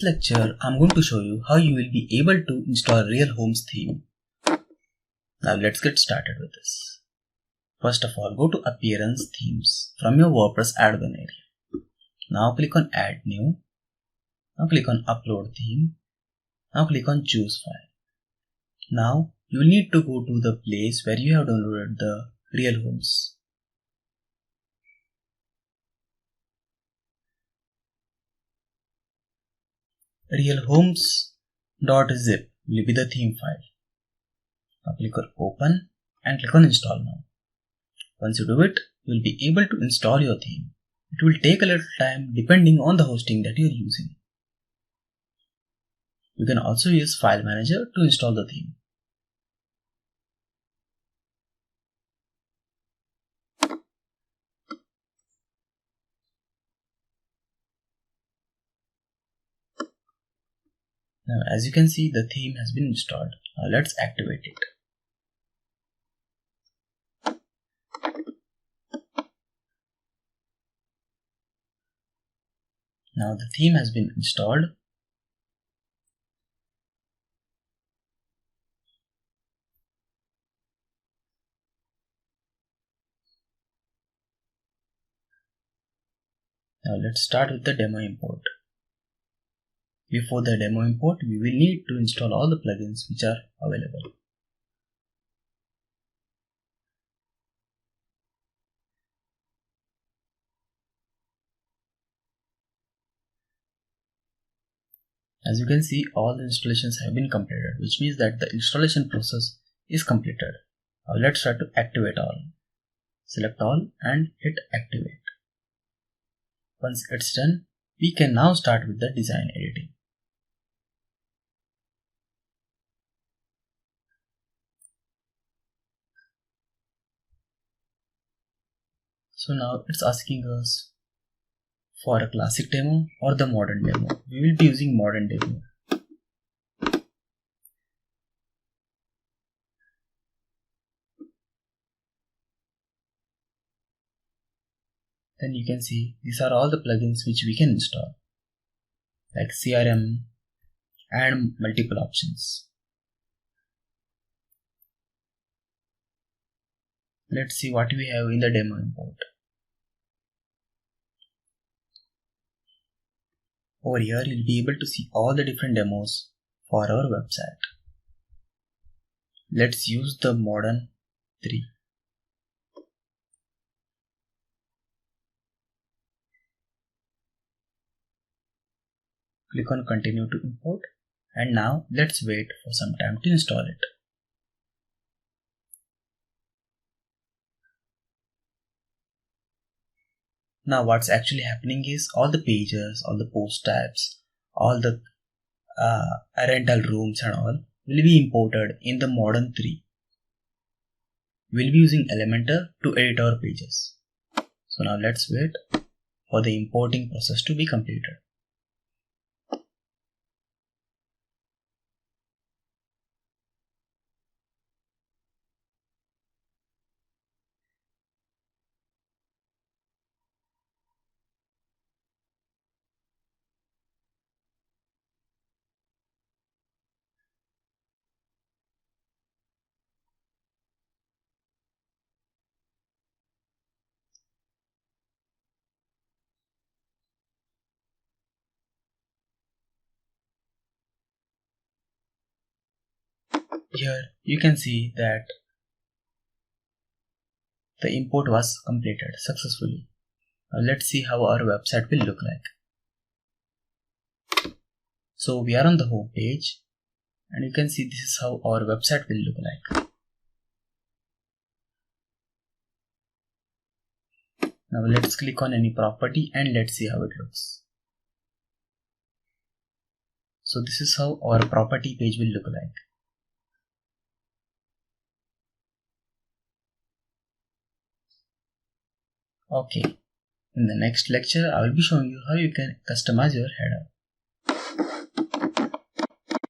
Lecture, I'm going to show you how you will be able to install RealHome's theme. Now let's get started with this. First of all, go to Appearance Themes from your WordPress admin area. Now click on Add New. Now click on Upload Theme. Now click on Choose File. Now you will need to go to the place where you have downloaded the RealHomes. RealHomes.zip will be the theme file. Now click on Open and click on Install Now. Once you do it, you will be able to install your theme. It will take a little time depending on the hosting that you are using. You can also use File Manager to install the theme. Now as you can see, the theme has been installed. Now let's activate it. Now the theme has been installed. Now let's start with the demo import. Before the demo import, we will need to install all the plugins which are available. As you can see, all the installations have been completed, which means that the installation process is completed. Now let's try to activate all. Select all and hit activate. Once it's done, we can now start with the design editing. So now it's asking us for a classic demo or the modern demo. We will be using modern demo. Then you can see these are all the plugins which we can install, like CRM and multiple options. Let's see what we have in the demo import. Over here, you'll be able to see all the different demos for our website. Let's use the modern 3. Click on Continue to import, and now let's wait for some time to install it. Now what's actually happening is all the pages, all the post types, all the rental rooms and all will be imported in the modern 3. We'll be using Elementor to edit our pages. So now let's wait for the importing process to be completed. Here you can see that the import was completed successfully. Now let's see how our website will look like. So we are on the home page, and you can see this is how our website will look like. Now let's click on any property and let's see how it looks. So this is how our property page will look like. Okay, in the next lecture I will be showing you how you can customize your header.